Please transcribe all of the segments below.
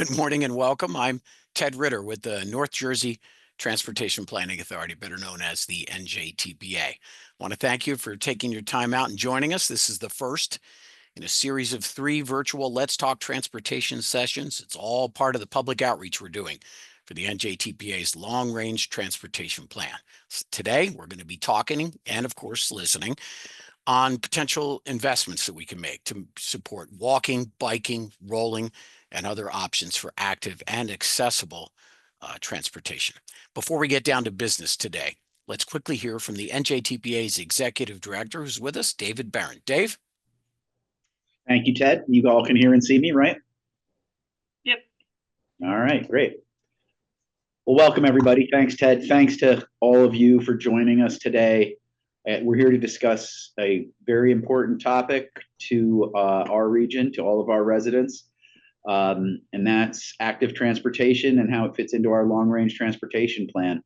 Good morning and welcome. I'm Ted Ritter with the North Jersey Transportation Planning Authority, better known as the NJTPA. I want to thank you for taking your time out and joining us. This is the first in a series of 3 virtual Let's Talk Transportation sessions. It's all part of the public outreach we're doing for the NJTPA's Long Range Transportation Plan. Today, we're going to be talking and, of course, listening on potential investments that we can make to support walking, biking, rolling, and other options for active and accessible transportation. Before we get down to business today, let's quickly hear from the NJTPA's Executive Director who's with us, David Barron. Dave? Thank you, Ted. You all can hear and see me, right? Yep. All right, great. Well, welcome everybody. Thanks, Ted. Thanks to all of you for joining us today. We're here to discuss a very important topic to our region, to all of our residents, and that's active transportation and how it fits into our long-range transportation plan.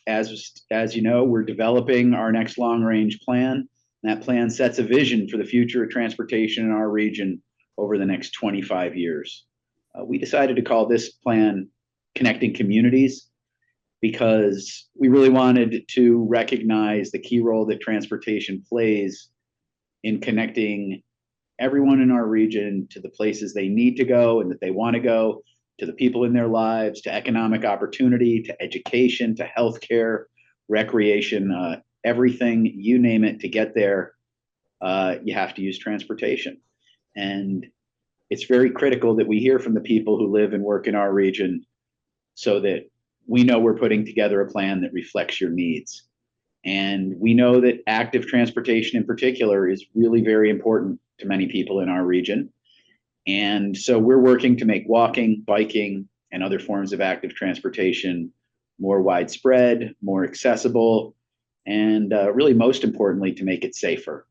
As you know, we're developing our next long-range plan. That plan sets a vision for the future of transportation in our region over the next 25 years. We decided to call this plan Connecting Communities because we really wanted to recognize the key role that transportation plays in connecting everyone in our region to the places they need to go and that they want to go, to the people in their lives, to economic opportunity, to education, to healthcare, recreation, everything, you name it, to get there, you have to use transportation. And it's very critical that we hear from the people who live and work in our region so that we know we're putting together a plan that reflects your needs. And we know that active transportation in particular is really very important to many people in our region. And so we're working to make walking, biking, and other forms of active transportation more widespread, more accessible, and really most importantly, to make it safer.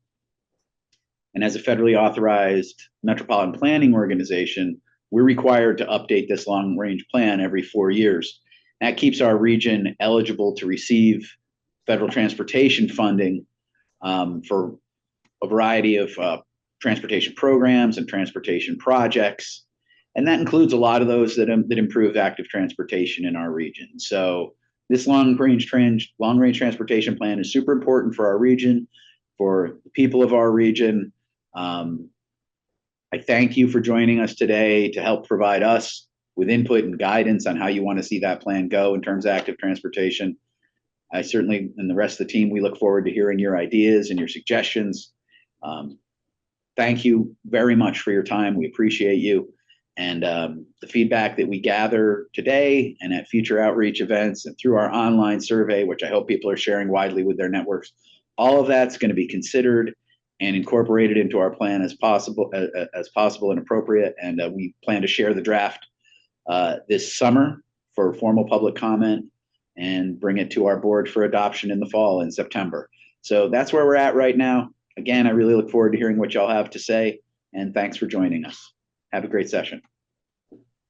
And as a federally authorized metropolitan planning organization, we're required to update this long-range plan every 4 years. That keeps our region eligible to receive federal transportation funding for a variety of transportation programs and transportation projects. And that includes a lot of those that improve active transportation in our region. So this long-range transportation plan is super important for our region, for the people of our region. I thank you for joining us today to help provide us with input and guidance on how you want to see that plan go in terms of active transportation. I certainly, and the rest of the team, we look forward to hearing your ideas and your suggestions. Thank you very much for your time. We appreciate you. And the feedback that we gather today and at future outreach events and through our online survey, which I hope people are sharing widely with their networks, all of that's going to be considered and incorporated into our plan as possible and appropriate. And we plan to share the draft this summer for formal public comment and bring it to our board for adoption in the fall in September. So that's where we're at right now. Again, I really look forward to hearing what y'all have to say, and thanks for joining us. Have a great session.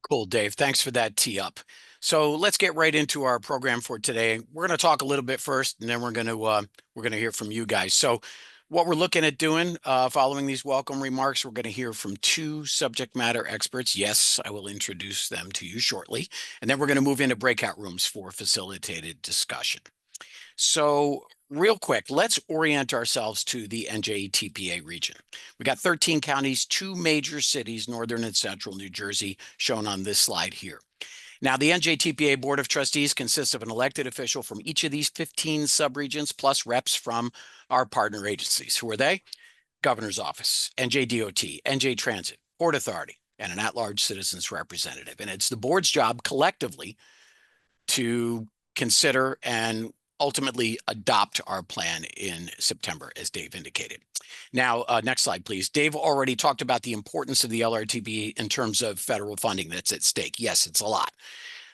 Cool, Dave. Thanks for that tee up. So let's get right into our program for today. We're going to talk a little bit first, and then we're going to hear from you guys. So what we're looking at doing following these welcome remarks, we're going to hear from 2 subject matter experts. Yes, I will introduce them to you shortly. And then we're going to move into breakout rooms for facilitated discussion. So real quick, let's orient ourselves to the NJTPA region. We got 13 counties, 2 major cities, northern and central New Jersey, shown on this slide here. Now, the NJTPA Board of Trustees consists of an elected official from each of these 15 subregions, plus reps from our partner agencies. Who are they? Governor's Office, NJDOT, NJ Transit, Port Authority, and an at-large citizens representative. And it's the board's job collectively to consider and ultimately adopt our plan in September, as Dave indicated. Now, next slide, please. Dave already talked about the importance of the LRTP in terms of federal funding that's at stake. Yes, it's a lot.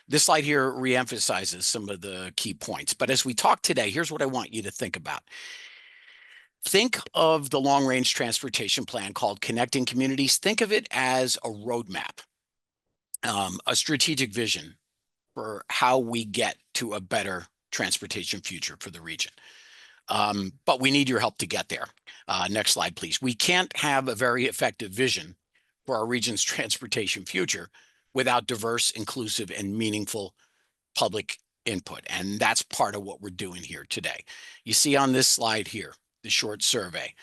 This slide here reemphasizes some of the key points. But as we talk today, here's what I want you to think about. Think of the long-range transportation plan called Connecting Communities. Think of it as a roadmap, a strategic vision for how we get to a better transportation future for the region. But we need your help to get there. Next slide, please. We can't have a very effective vision for our region's transportation future without diverse, inclusive, and meaningful public input. And that's part of what we're doing here today. You see on this slide here, the short survey.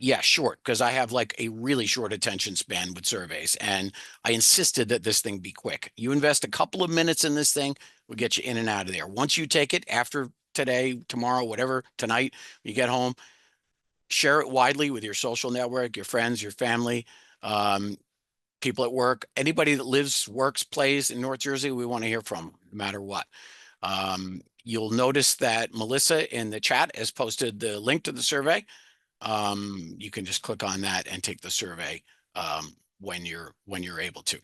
Yeah, short, because I have like a really short attention span with surveys, and I insisted that this thing be quick. You invest a couple of minutes in this thing, we'll get you in and out of there. Once you take it after today, tomorrow, whatever, tonight, you get home, share it widely with your social network, your friends, your family, people at work, anybody that lives, works, plays in North Jersey, we want to hear from, no matter what. You'll notice that Melissa in the chat has posted the link to the survey. You can just click on that and take the survey when you're able to.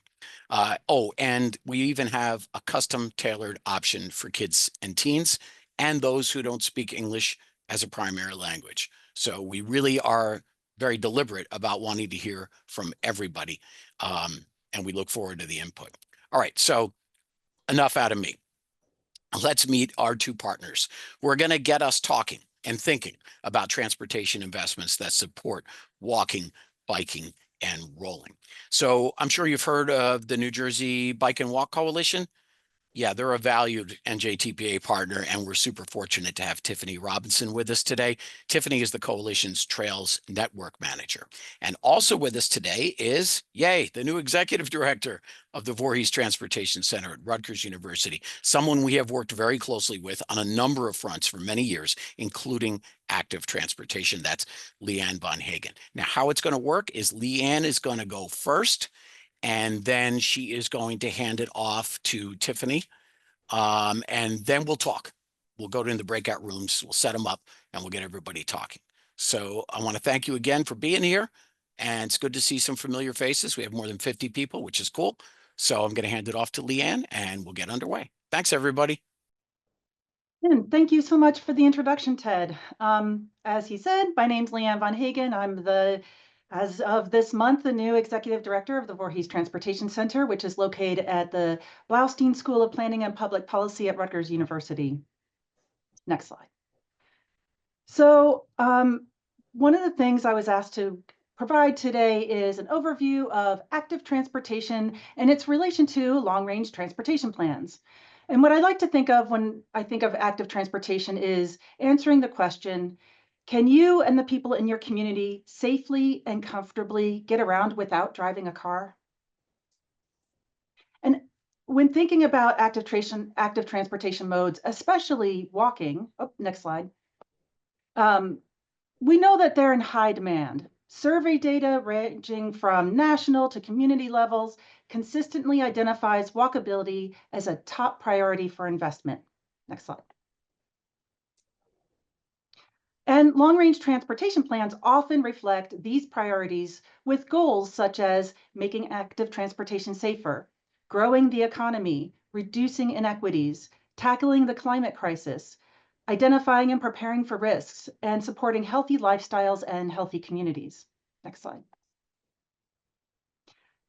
Oh, and we even have a custom tailored option for kids and teens and those who don't speak English as a primary language. So we really are very deliberate about wanting to hear from everybody. And we look forward to the input. All right, so enough out of me. Let's meet our two partners. We're going to get us talking and thinking about transportation investments that support walking, biking, and rolling. So I'm sure you've heard of the New Jersey Bike and Walk Coalition. Yeah, they're a valued NJTPA partner, and we're super fortunate to have Tiffany Robinson with us today. Tiffany is the coalition's Trails Network Manager. And also with us today is, yay, the new executive director of the Voorhees Transportation Center at Rutgers University, someone we have worked very closely with on a number of fronts for many years, including active transportation. That's Leigh von Hagen. Now, how it's going to work is Leigh is going to go first, and then she is going to hand it off to Tiffany. And then we'll talk. We'll go to the breakout rooms, we'll set them up, and we'll get everybody talking. So I want to thank you again for being here. And it's good to see some familiar faces. We have more than 50 people, which is cool. So I'm going to hand it off to Leigh and we'll get underway. Thanks, everybody. And thank you so much for the introduction, Ted. As he said, my name's Leigh von Hagen. I'm as of this month, the new executive director of the Voorhees Transportation Center, which is located at the Blaustein School of Planning and Public Policy at Rutgers University. Next slide. So one of the things I was asked to provide today is an overview of active transportation and its relation to long-range transportation plans. And what I like to think of when I think of active transportation is answering the question, can you and the people in your community safely and comfortably get around without driving a car? And when thinking about active transportation modes, especially walking, next slide, we know that they're in high demand. Survey data ranging from national to community levels consistently identifies walkability as a top priority for investment. Next slide. And long-range transportation plans often reflect these priorities with goals such as making active transportation safer, growing the economy, reducing inequities, tackling the climate crisis, identifying and preparing for risks, and supporting healthy lifestyles and healthy communities. Next slide.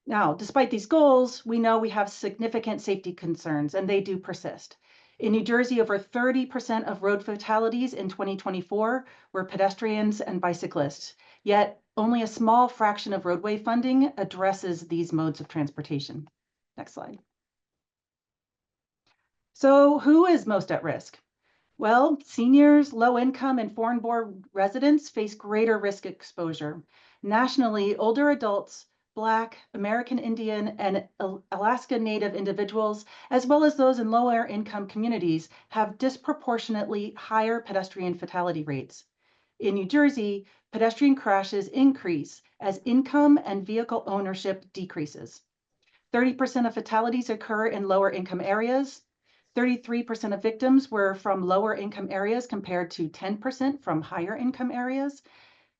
Now, despite these goals, we know we have significant safety concerns, and they do persist. In New Jersey, over 30% of road fatalities in 2024 were pedestrians and bicyclists, yet only a small fraction of roadway funding addresses these modes of transportation. Next slide. So who is most at risk? Well, seniors, low income, and foreign-born residents face greater risk exposure. Nationally, older adults, Black, American Indian, and Alaska Native individuals, as well as those in lower income communities, have disproportionately higher pedestrian fatality rates. In New Jersey, pedestrian crashes increase as income and vehicle ownership decreases. 30% of fatalities occur in lower income areas. 33% of victims were from lower income areas compared to 10% from higher income areas.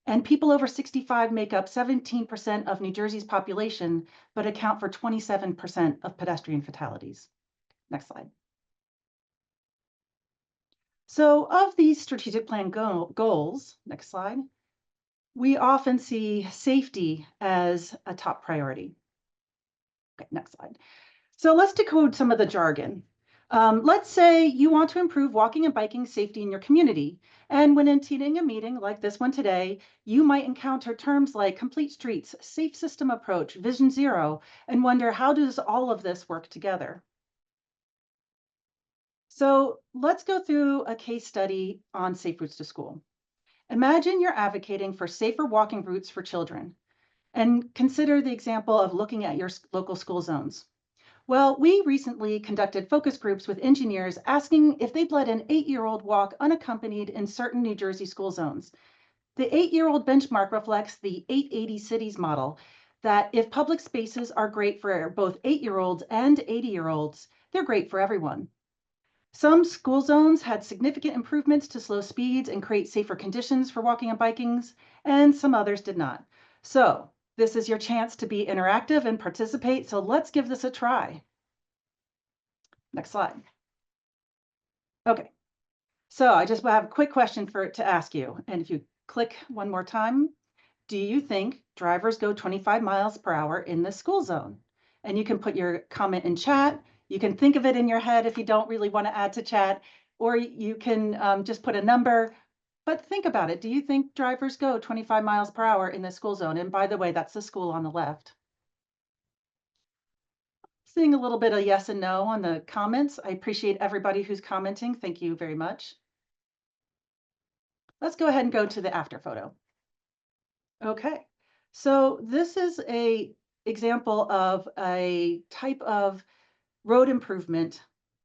And people over 65 make up 17% of New Jersey's population, but account for 27% of pedestrian fatalities. Next slide. So of these strategic plan goals, next slide, we often see safety as a top priority. Okay, next slide. So let's decode some of the jargon. Let's say you want to improve walking and biking safety in your community. And when attending a meeting like this one today, you might encounter terms like complete streets, safe system approach, vision zero, and wonder, how does all of this work together? So let's go through a case study on safe routes to school. Imagine you're advocating for safer walking routes for children, and consider the example of looking at your local school zones. Well, we recently conducted focus groups with engineers asking if they'd let an 8-year-old walk unaccompanied in certain New Jersey school zones. The 8-year-old benchmark reflects the 880 cities model, that if public spaces are great for both 8-year-olds and 80-year-olds, they're great for everyone. Some school zones had significant improvements to slow speeds and create safer conditions for walking and biking, and some others did not. So this is your chance to be interactive and participate. So let's give this a try. Next slide. Okay, so I just have a quick question to ask you. And if you click one more time, do you think drivers go 25 miles per hour in the school zone? And you can put your comment in chat. You can think of it in your head if you don't really want to add to chat, or you can just put a number. But think about it. Do you think drivers go 25 miles per hour in the school zone? And by the way, that's the school on the left. Seeing a little bit of yes and no on the comments. I appreciate everybody who's commenting. Thank you very much. Let's go ahead and go to the after photo. Okay, so this is a example of a type of road improvement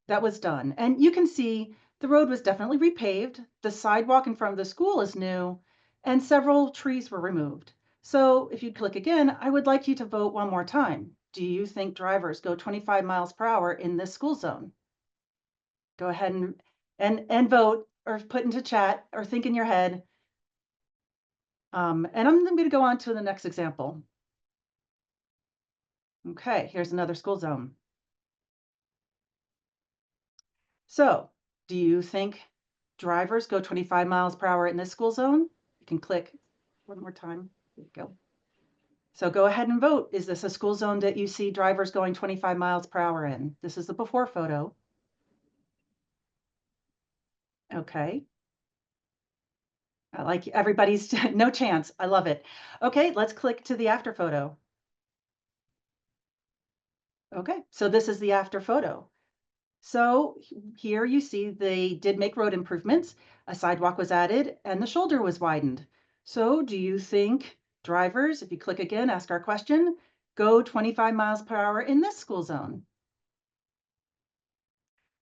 that was done. And you can see the road was definitely repaved. The sidewalk in front of the school is new, and several trees were removed. So if you click again, I would like you to vote one more time. Do you think drivers go 25 miles per hour in this school zone? Go ahead and vote, or put into chat, or think in your head. And I'm going to go on to the next example. Okay, here's another school zone. So, do you think drivers go 25 miles per hour in this school zone? You can click one more time. There you go. So go ahead and vote. Is this a school zone that you see drivers going 25 miles per hour in? This is the before photo. Okay. I like everybody's no chance. I love it. Okay, let's click to the after photo. Okay, so this is the after photo. So here you see they did make road improvements. A sidewalk was added and the shoulder was widened. So do you think drivers, if you click again, ask our question, go 25 miles per hour in this school zone?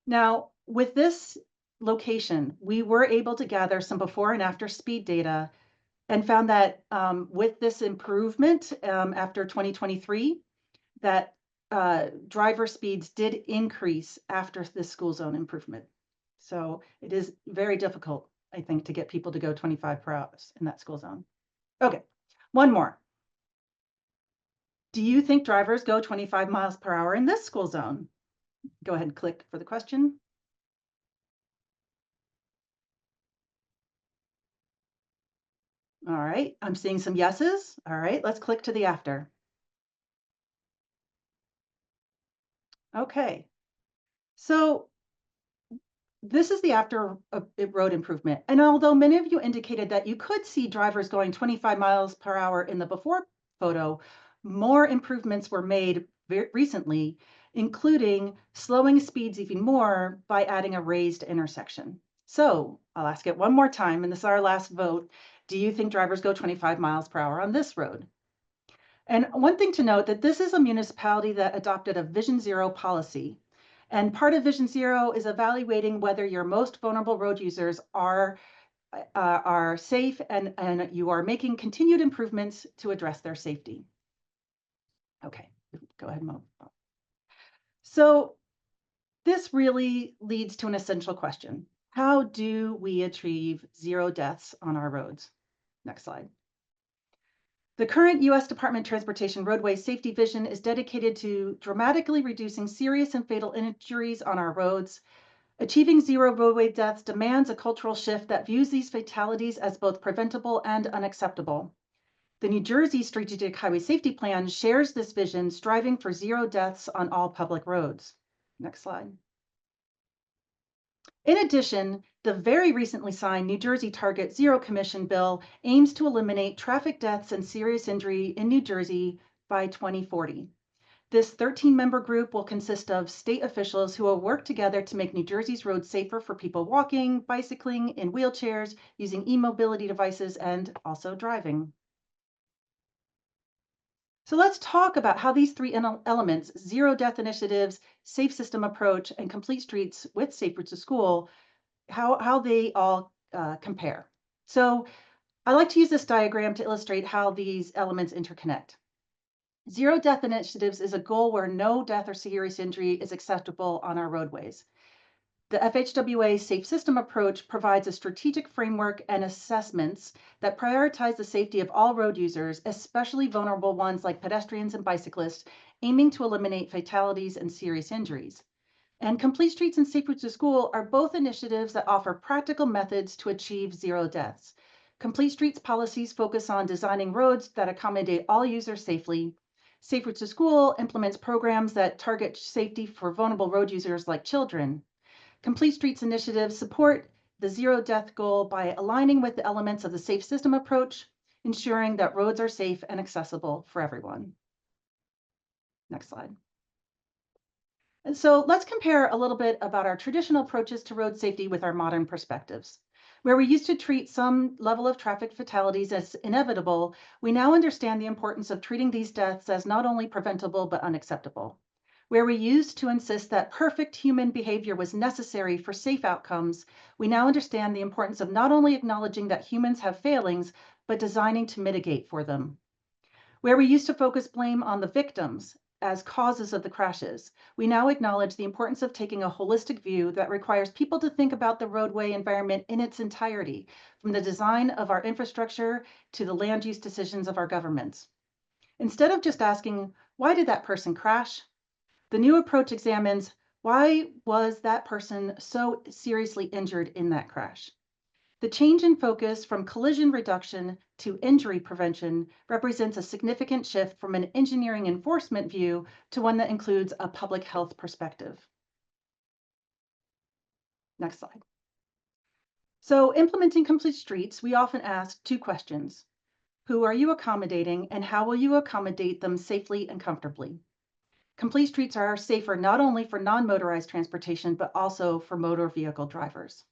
Now, with this location, we were able to gather some before and after speed data and found that with this improvement after 2023, that driver speeds did increase after this school zone improvement. So it is very difficult, I think, to get people to go 25 per hour in that school zone. Okay, one more. Do you think drivers go 25 miles per hour in this school zone? Go ahead and click for the question. All right, I'm seeing some yeses. All right, let's click to the after. Okay, so this is the after road improvement. And although many of you indicated that you could see drivers going 25 miles per hour in the before photo, more improvements were made recently, including slowing speeds even more by adding a raised intersection. So I'll ask it one more time, and this is our last vote. Do you think drivers go 25 miles per hour on this road? And one thing to note, that this is a municipality that adopted a Vision Zero policy. And part of Vision Zero is evaluating whether your most vulnerable road users are safe and you are making continued improvements to address their safety. Okay, go ahead and move on. So this really leads to an essential question. How do we achieve zero deaths on our roads? Next slide. The current U.S. Department of Transportation roadway safety vision is dedicated to dramatically reducing serious and fatal injuries on our roads. Achieving zero roadway deaths demands a cultural shift that views these fatalities as both preventable and unacceptable. The New Jersey Strategic Highway Safety Plan shares this vision, striving for zero deaths on all public roads. Next slide. In addition, the very recently signed New Jersey Target Zero Commission bill aims to eliminate traffic deaths and serious injury in New Jersey by 2040. This 13-member group will consist of state officials who will work together to make New Jersey's roads safer for people walking, bicycling, in wheelchairs, using e-mobility devices, and also driving. So let's talk about how these three elements, zero death initiatives, safe system approach, and complete streets with safe routes to school, how they all compare. So I like to use this diagram to illustrate how these elements interconnect. Zero death initiatives is a goal where no death or serious injury is acceptable on our roadways. The FHWA Safe System approach provides a strategic framework and assessments that prioritize the safety of all road users, especially vulnerable ones like pedestrians and bicyclists, aiming to eliminate fatalities and serious injuries. And Complete Streets and Safe Routes to School are both initiatives that offer practical methods to achieve zero deaths. Complete Streets policies focus on designing roads that accommodate all users safely. Safe Routes to School implements programs that target safety for vulnerable road users like children. Complete Streets initiatives support the zero death goal by aligning with the elements of the safe system approach, ensuring that roads are safe and accessible for everyone. Next slide. And so let's compare a little bit about our traditional approaches to road safety with our modern perspectives. Where we used to treat some level of traffic fatalities as inevitable, we now understand the importance of treating these deaths as not only preventable but unacceptable. Where we used to insist that perfect human behavior was necessary for safe outcomes, we now understand the importance of not only acknowledging that humans have failings, but designing to mitigate for them. Where we used to focus blame on the victims as causes of the crashes, we now acknowledge the importance of taking a holistic view that requires people to think about the roadway environment in its entirety, from the design of our infrastructure to the land use decisions of our governments. Instead of just asking, why did that person crash? The new approach examines, why was that person so seriously injured in that crash? The change in focus from collision reduction to injury prevention represents a significant shift from an engineering enforcement view to one that includes a public health perspective. Next slide. So implementing complete streets, we often ask two questions. Who are you accommodating and how will you accommodate them safely and comfortably? Complete streets are safer not only for non-motorized transportation, but also for motor vehicle drivers.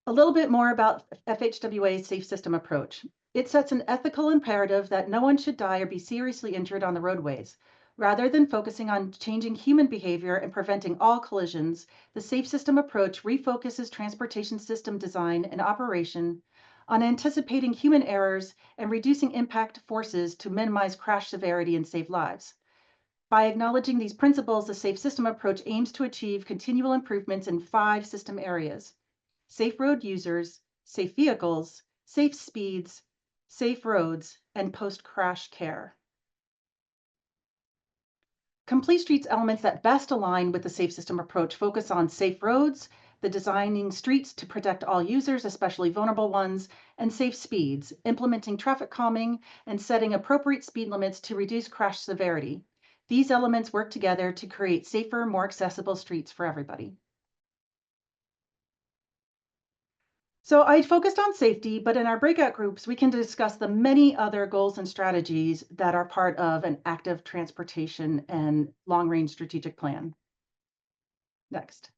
A little bit more about FHWA's safe system approach. It sets an ethical imperative that no one should die or be seriously injured on the roadways. Rather than focusing on changing human behavior and preventing all collisions, the safe system approach refocuses transportation system design and operation on anticipating human errors and reducing impact forces to minimize crash severity and save lives. By acknowledging these principles, the safe system approach aims to achieve continual improvements in 5 system areas: safe road users, safe vehicles, safe speeds, safe roads, and post-crash care. Complete Streets elements that best align with the safe system approach focus on safe roads, the designing streets to protect all users, especially vulnerable ones, and safe speeds, implementing traffic calming and setting appropriate speed limits to reduce crash severity. These elements work together to create safer, more accessible streets for everybody. So I focused on safety, but in our breakout groups, we can discuss the many other goals and strategies that are part of an active transportation and long-range strategic plan. Next.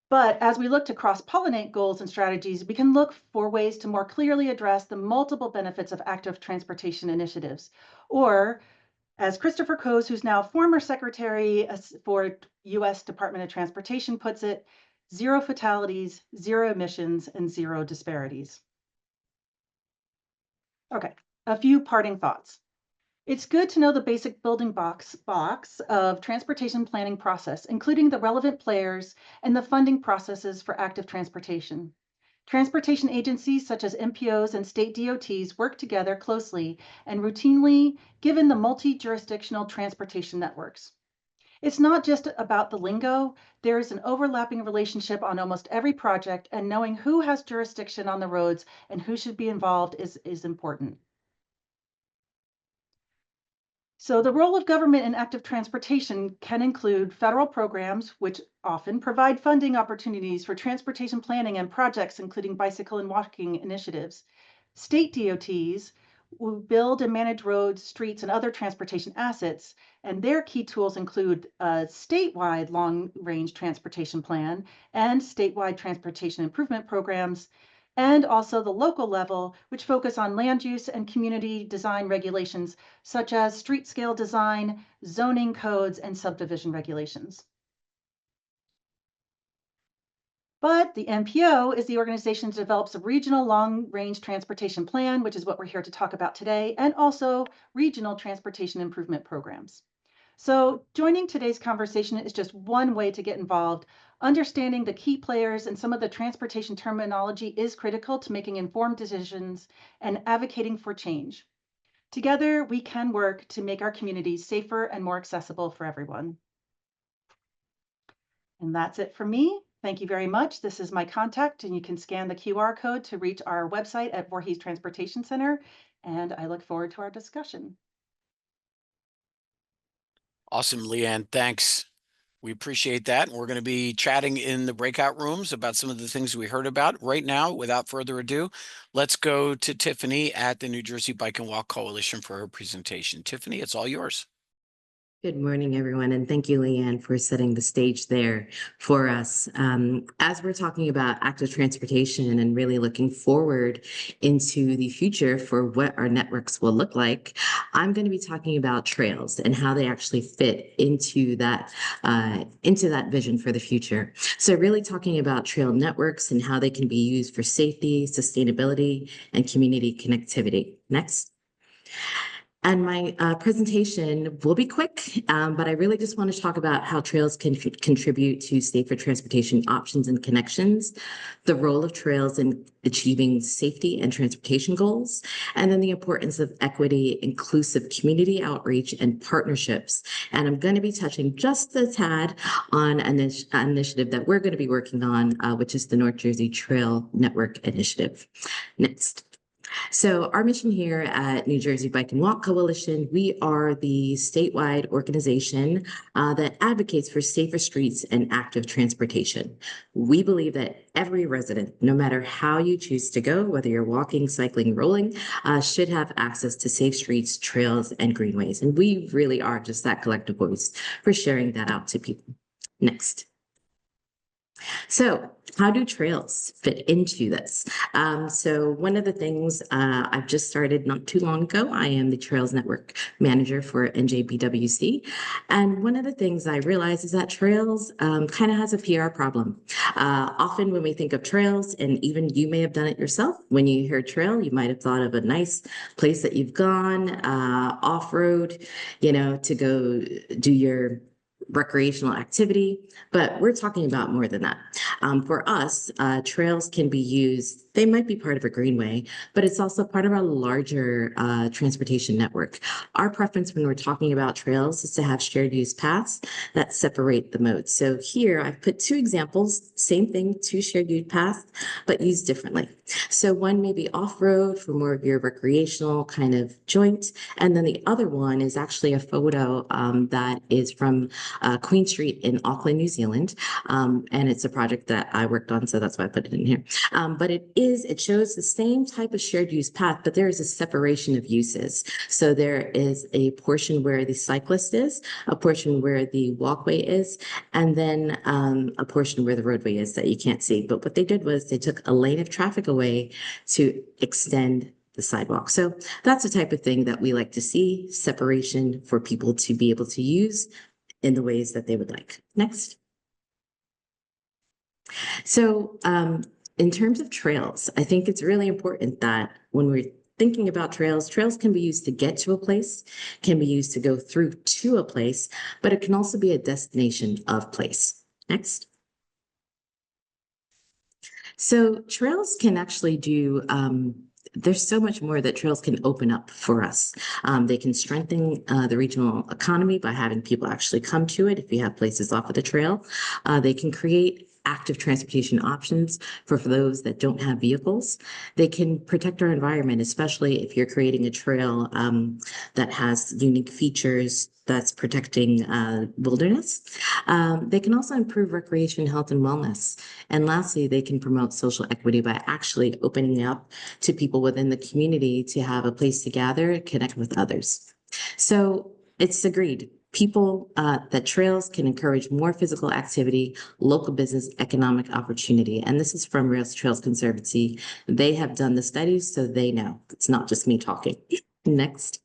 But as we look to cross-pollinate goals and strategies, we can look for ways to more clearly address the multiple benefits of active transportation initiatives. Or, as Christopher Coase, who's now former Secretary for U.S. Department of Transportation, puts it, zero fatalities, zero emissions, and zero disparities. Okay, a few parting thoughts. It's good to know the basic building blocks of transportation planning process, including the relevant players and the funding processes for active transportation. Transportation agencies such as MPOs and state DOTs work together closely and routinely given the multi-jurisdictional transportation networks. It's not just about the lingo. There is an overlapping relationship on almost every project, and knowing who has jurisdiction on the roads and who should be involved is important. So the role of government in active transportation can include federal programs, which often provide funding opportunities for transportation planning and projects, including bicycle and walking initiatives. State DOTs who build and manage roads, streets, and other transportation assets, and their key tools include a statewide long-range transportation plan and statewide transportation improvement programs, and also the local level, which focus on land use and community design regulations, such as street scale design, zoning codes, and subdivision regulations. But the NPO is the organization that develops a regional long-range transportation plan, which is what we're here to talk about today, and also regional transportation improvement programs. So joining today's conversation is just one way to get involved. Understanding the key players and some of the transportation terminology is critical to making informed decisions and advocating for change. Together, we can work to make our communities safer and more accessible for everyone. And that's it for me. Thank you very much. This is my contact, and you can scan the QR code to reach our website at Voorhees Transportation Center. And I look forward to our discussion. Awesome, Leanne. Thanks. We appreciate that. We're going to be chatting in the breakout rooms about some of the things we heard about right now. Without further ado, let's go to Tiffany at the New Jersey Bike and Walk Coalition for her presentation. Tiffany, it's all yours. Good morning, everyone, and thank you, Leanne, for setting the stage there for us. As we're talking about active transportation and really looking forward into the future for what our networks will look like, I'm going to be talking about trails and how they actually fit into that vision for the future. So really talking about trail networks and how they can be used for safety, sustainability, and community connectivity. Next. And my presentation will be quick, but I really just want to talk about how trails can contribute to safer transportation options and connections, the role of trails in achieving safety and transportation goals, and then the importance of equity, inclusive community outreach, and partnerships. And I'm going to be touching just a tad on an initiative that we're going to be working on, which is the North Jersey Trail Network Initiative. Next. So our mission here at New Jersey Bike and Walk Coalition, we are the statewide organization that advocates for safer streets and active transportation. We believe that every resident, no matter how you choose to go, whether you're walking, cycling, rolling, should have access to safe streets, trails, and greenways. And we really are just that collective voice for sharing that out to people. Next. So how do trails fit into this? So one of the things I've just started not too long ago, I am the Trails Network Manager for NJPWC. And one of the things I realized is that trails kind of has a PR problem. Often when we think of trails, and even you may have done it yourself, when you hear trail, you might have thought of a nice place that you've gone off-road, to go do your recreational activity, but we're talking about more than that. For us, trails can be used, they might be part of a greenway, but it's also part of a larger transportation network. Our preference when we're talking about trails is to have shared use paths that separate the modes. So here I've put two examples, same thing, two shared use paths, but used differently. So one may be off-road for more of your recreational kind of joint, and then the other one is actually a photo that is from Queen Street in Auckland, New Zealand. And it's a project that I worked on, so that's why I put it in here. But it shows the same type of shared use path, but there is a separation of uses. So there is a portion where the cyclist is, a portion where the walkway is, and then a portion where the roadway is that you can't see. But what they did was they took a lane of traffic away to extend the sidewalk. So that's the type of thing that we like to see, separation for people to be able to use in the ways that they would like. Next. So in terms of trails, I think it's really important that when we're thinking about trails, trails can be used to get to a place, can be used to go through to a place, but it can also be a destination of place. Next. So trails can actually do there's so much more that trails can open up for us. They can strengthen the regional economy by having people actually come to it if you have places off of the trail. They can create active transportation options for those that don't have vehicles. They can protect our environment, especially if you're creating a trail that has unique features that's protecting wilderness. They can also improve recreation, health, and wellness. And lastly, they can promote social equity by actually opening up to people within the community to have a place to gather, connect with others. So it's agreed. People that trails can encourage more physical activity, local business, economic opportunity. And this is from Rails Trails Conservancy. They have done the studies, so they know. It's not just me talking. Next.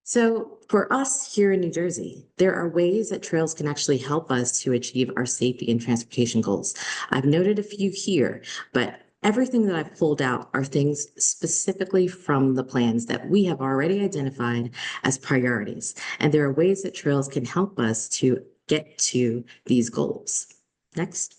So for us here in New Jersey, there are ways that trails can actually help us to achieve our safety and transportation goals. I've noted a few here, but everything that I've pulled out are things specifically from the plans that we have already identified as priorities. And there are ways that trails can help us to get to these goals. Next.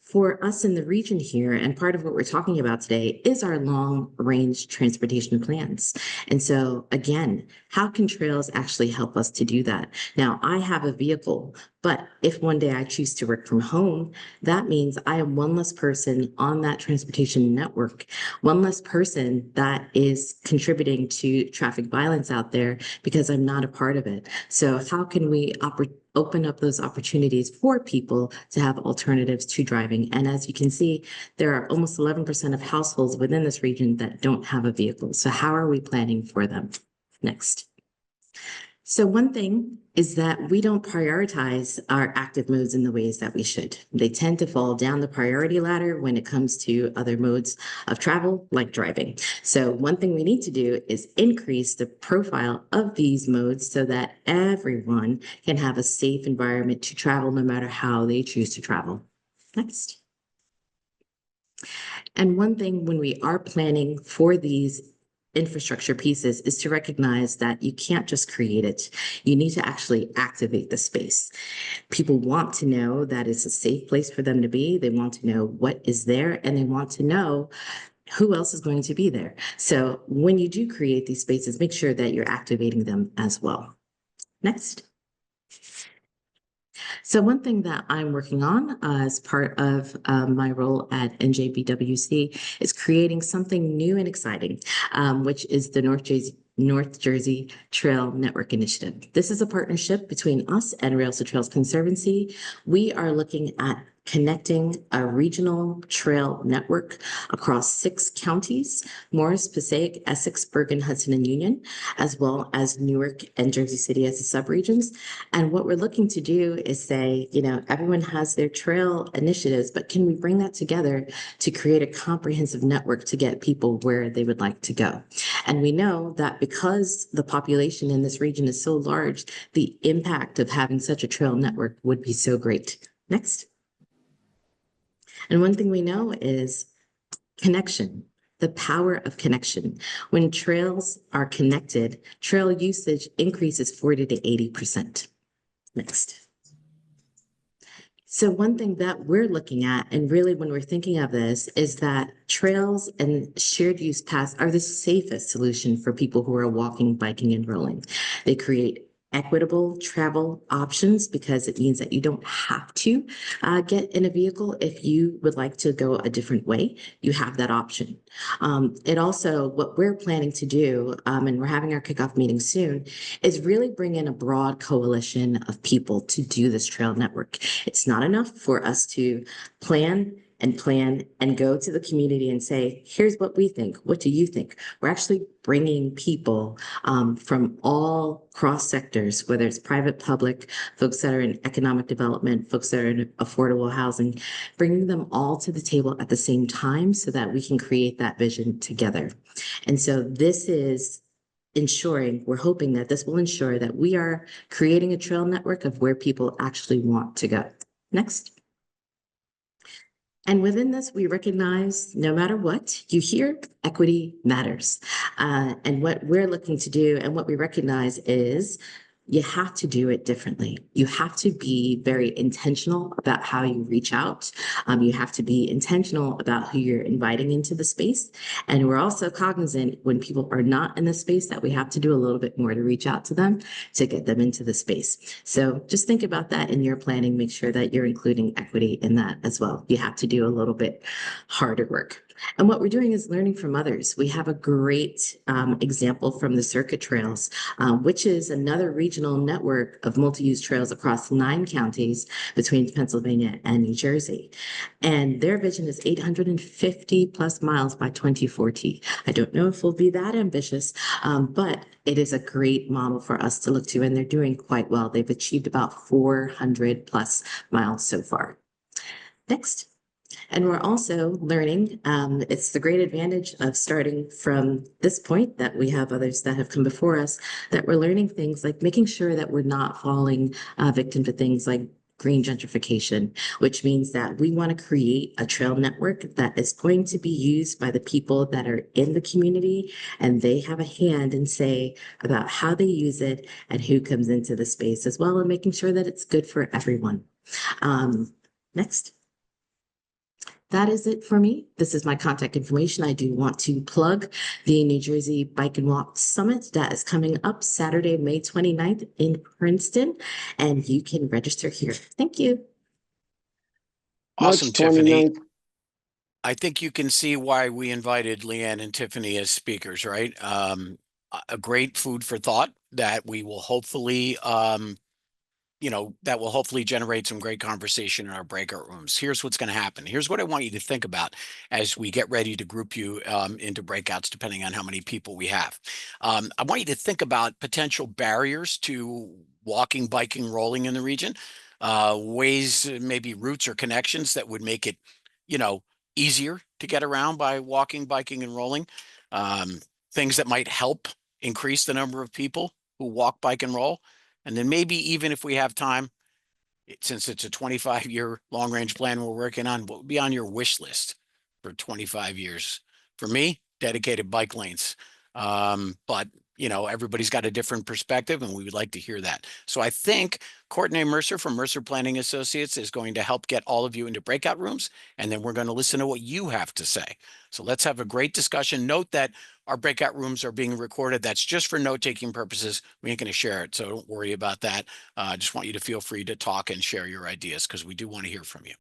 For us in the region here, and part of what we're talking about today is our long-range transportation plans. And so again, how can trails actually help us to do that? Now, I have a vehicle, but if one day I choose to work from home, that means I am one less person on that transportation network, one less person that is contributing to traffic violence out there because I'm not a part of it. So how can we open up those opportunities for people to have alternatives to driving? And as you can see, there are almost 11% of households within this region that don't have a vehicle. So how are we planning for them? Next. So one thing is that we don't prioritize our active modes in the ways that we should. They tend to fall down the priority ladder when it comes to other modes of travel, like driving. So one thing we need to do is increase the profile of these modes so that everyone can have a safe environment to travel no matter how they choose to travel. Next. And one thing when we are planning for these infrastructure pieces is to recognize that you can't just create it. You need to actually activate the space. People want to know that it's a safe place for them to be. They want to know what is there, and they want to know who else is going to be there. So when you do create these spaces, make sure that you're activating them as well. Next. So one thing that I'm working on as part of my role at NJBWC is creating something new and exciting, which is the North Jersey Trail Network Initiative. This is a partnership between us and Rails to Trails Conservancy. We are looking at connecting a regional trail network across 6 counties: Morris, Passaic, Essex, Bergen, Hudson, and Union, as well as Newark and Jersey City as the subregions. And what we're looking to do is say, you know, everyone has their trail initiatives, but can we bring that together to create a comprehensive network to get people where they would like to go? And we know that because the population in this region is so large, the impact of having such a trail network would be so great. Next. And one thing we know is connection, the power of connection. When trails are connected, trail usage increases 40 to 80%. Next. So one thing that we're looking at, and really when we're thinking of this, is that trails and shared use paths are the safest solution for people who are walking, biking, and rolling. They create equitable travel options because it means that you don't have to get in a vehicle if you would like to go a different way. You have that option. It also, what we're planning to do, and we're having our kickoff meeting soon, is really bring in a broad coalition of people to do this trail network. It's not enough for us to plan and go to the community and say, here's what we think. What do you think? We're actually bringing people from all cross sectors, whether it's private, public, folks that are in economic development, folks that are in affordable housing, bringing them all to the table at the same time so that we can create that vision together. And so this is we're hoping that this will ensure that we are creating a trail network of where people actually want to go. Next. And within this, we recognize no matter what you hear, equity matters. And what we're looking to do and what we recognize is you have to do it differently. You have to be very intentional about how you reach out. You have to be intentional about who you're inviting into the space. And we're also cognizant when people are not in the space that we have to do a little bit more to reach out to them to get them into the space. So just think about that in your planning. Make sure that you're including equity in that as well. You have to do a little bit harder work. And what we're doing is learning from others. We have a great example from the Circuit Trails, which is another regional network of multi-use trails across 9 counties between Pennsylvania and New Jersey. And their vision is 850 plus miles by 2040. I don't know if we'll be that ambitious, but it is a great model for us to look to, and they're doing quite well. They've achieved about 400 plus miles so far. Next. And we're also learning, it's the great advantage of starting from this point that we have others that have come before us, that we're learning things like making sure that we're not falling victim to things like green gentrification, which means that we want to create a trail network that is going to be used by the people that are in the community, and they have a hand in say about how they use it and who comes into the space as well, and making sure that it's good for everyone. Next. That is it for me. This is my contact information. I do want to plug the New Jersey Bike and Walk Summit that is coming up Saturday, May 29th in Princeton, and you can register here. Thank you. Awesome, March Tiffany. 29th. I think you can see why we invited Leanne and Tiffany as speakers, right? A great food for thought that we will hopefully that will hopefully generate some great conversation in our breakout rooms. Here's what's going to happen. Here's what I want you to think about as we get ready to group you into breakouts, depending on how many people we have. I want you to think about potential barriers to walking, biking, rolling in the region, ways, maybe routes or connections that would make it, easier to get around by walking, biking, and rolling. Things that might help increase the number of people who walk, bike, and roll. And then maybe even if we have time, since it's a 25-year long-range plan we're working on, what would be on your wish list for 25 years? For me, dedicated bike lanes. But everybody's got a different perspective, and we would like to hear that. So I think Courtney Mercer from Mercer Planning Associates is going to help get all of you into breakout rooms, and then we're going to listen to what you have to say. So let's have a great discussion. Note that our breakout rooms are being recorded. That's just for note-taking purposes. We ain't going to share it, so don't worry about that. I just want you to feel free to talk and share your ideas because we do want to hear from you.